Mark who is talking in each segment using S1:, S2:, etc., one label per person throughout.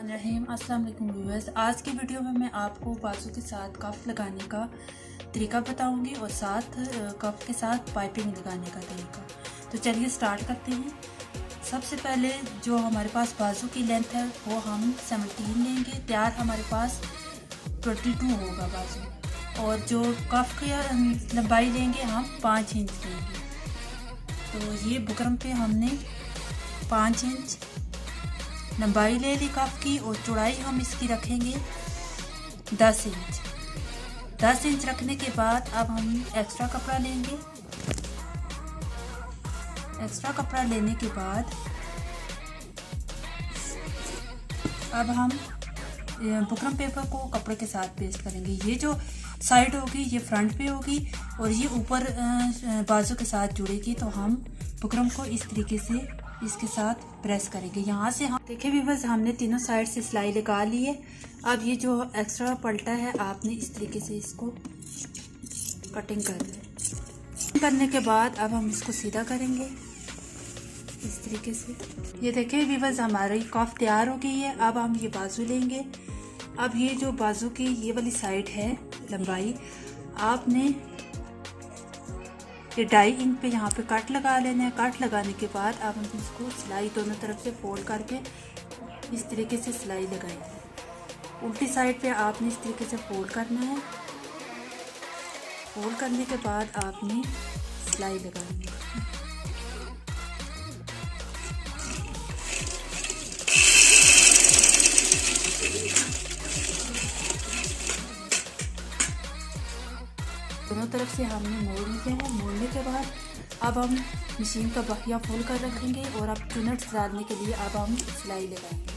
S1: बिस्मिल्लाहिर्रहमानिर्रहीम। अस्सलाम वालेकुम व्यूअर्स। आज की वीडियो में मैं आपको बाजू के साथ कफ लगाने का तरीका बताऊंगी और साथ कफ के साथ पाइपिंग लगाने का तरीका। तो चलिए स्टार्ट करते हैं। सबसे पहले जो हमारे पास बाजू की लेंथ है वो हम 17 लेंगे। तैयार हमारे पास 22 होगा बाजू, और जो कफ की लंबाई लेंगे हम 5 इंच लेंगे। तो ये बुकरम पे हमने 5 इंच लंबाई ले ली कफ की, और चौड़ाई हम इसकी रखेंगे 10 इंच। 10 इंच रखने के बाद अब हम एक्स्ट्रा कपड़ा लेंगे। एक्स्ट्रा कपड़ा लेने के बाद अब हम बुकरम पेपर को कपड़े के साथ पेस्ट करेंगे। ये जो साइड होगी ये फ्रंट पे होगी और ये ऊपर बाजू के साथ जुड़ेगी। तो हम बुकरम को इस तरीके से इसके साथ प्रेस करेंगे। यहाँ से हम देखिए व्यूअर्स, हमने तीनों साइड से सिलाई लगा ली है। अब ये जो एक्स्ट्रा पलटा है आपने इस तरीके से इसको कटिंग कर लें। करने के बाद अब हम इसको सीधा करेंगे इस तरीके से। ये देखिए व्यूअर्स, हमारी कफ तैयार हो गई है। अब हम ये बाजू लेंगे। अब ये जो बाजू की ये वाली साइड है लंबाई, आपने ये 2.5 इंच पे यहाँ पे कट लगा लेना है। कट लगाने के बाद अब हम इसको सिलाई दोनों तरफ से फोल्ड करके इस तरीके से सिलाई लगाएंगे। उल्टी साइड पे आपने इस तरीके से फोल्ड करना है। फोल्ड करने के बाद आपने सिलाई लगानी है। दोनों तरफ से हमने मोड़ लिया है। मोड़ने के बाद अब हम मशीन का बखिया फुल कर रखेंगे और अब चुनट्स डालने के लिए अब हम सिलाई लगाएंगे।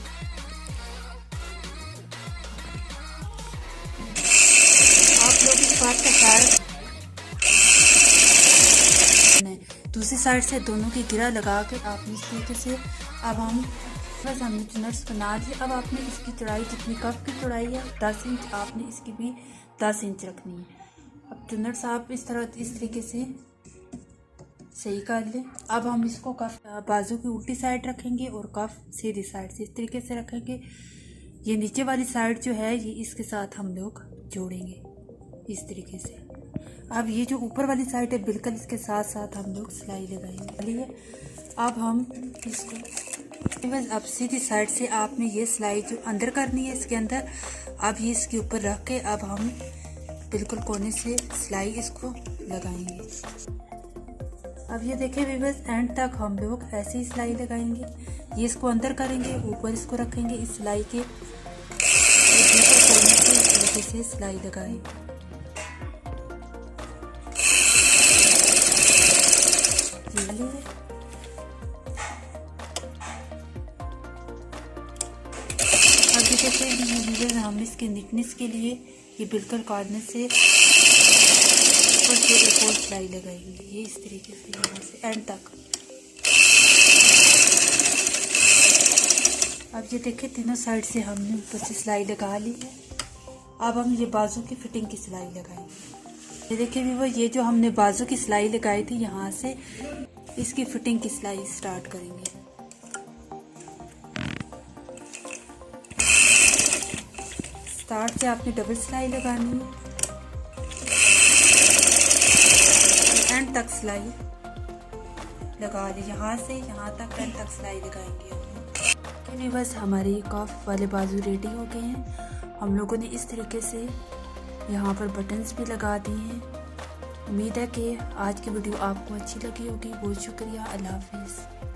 S1: आप लोग इस बात का ख्याल दूसरी साइड से दोनों की गिरा लगा के आपने इस तरीके से अब हम बस हमने चुनट्स बना दिए। अब आपने इसकी चौड़ाई जितनी कफ की चौड़ाई है 10 इंच, आपने इसकी भी 10 इंच रखनी है। अब चुनट्स आप इस तरीके से सही कर लें। अब हम इसको कफ बाजू की उल्टी साइड रखेंगे और कफ सीधी साइड से इस तरीके से रखेंगे। ये नीचे वाली साइड जो है ये इसके साथ हम लोग जोड़ेंगे इस तरीके से। अब ये जो ऊपर वाली साइड है बिल्कुल इसके साथ साथ हम लोग सिलाई लगाएंगे। अब हम इसको बस अब सीधी साइड से आपने ये सिलाई जो अंदर करनी है इसके अंदर, अब ये इसके ऊपर रख के अब हम बिल्कुल कोने से सिलाई इसको लगाएंगे। अब ये देखिए व्यूअर्स, एंड तक हम लोग ऐसे ही सिलाई लगाएंगे। ये इसको अंदर करेंगे, ऊपर इसको रखेंगे इस सिलाई के कोने से इस तरीके से सिलाई लगाएंगे। अब देखिए हम इसके नीटनेस के लिए ये बिल्कुल कॉर्नर से ऊपर से एक और सिलाई लगाएंगे। ये इस तरीके से यहाँ से एंड तक। अब ये देखिए तीनों साइड से हमने ऊपर से सिलाई लगा ली है। अब हम ये बाजू की फिटिंग की सिलाई लगाएंगे। ये देखिए भी वो ये जो हमने बाजू की सिलाई लगाई थी यहाँ से इसकी फिटिंग की सिलाई स्टार्ट करेंगे। स्टार्ट से आपने डबल सिलाई लगानी है, एंड तक सिलाई लगा ली। यहाँ से यहाँ तक एंड तक सिलाई लगाएंगे। बस हमारे कफ वाले बाजू रेडी हो गए हैं। हम लोगों ने इस तरीके से यहाँ पर बटन्स भी लगा दिए हैं। उम्मीद है कि आज की वीडियो आपको अच्छी लगी होगी। बहुत शुक्रिया। अल्लाह हाफिज़।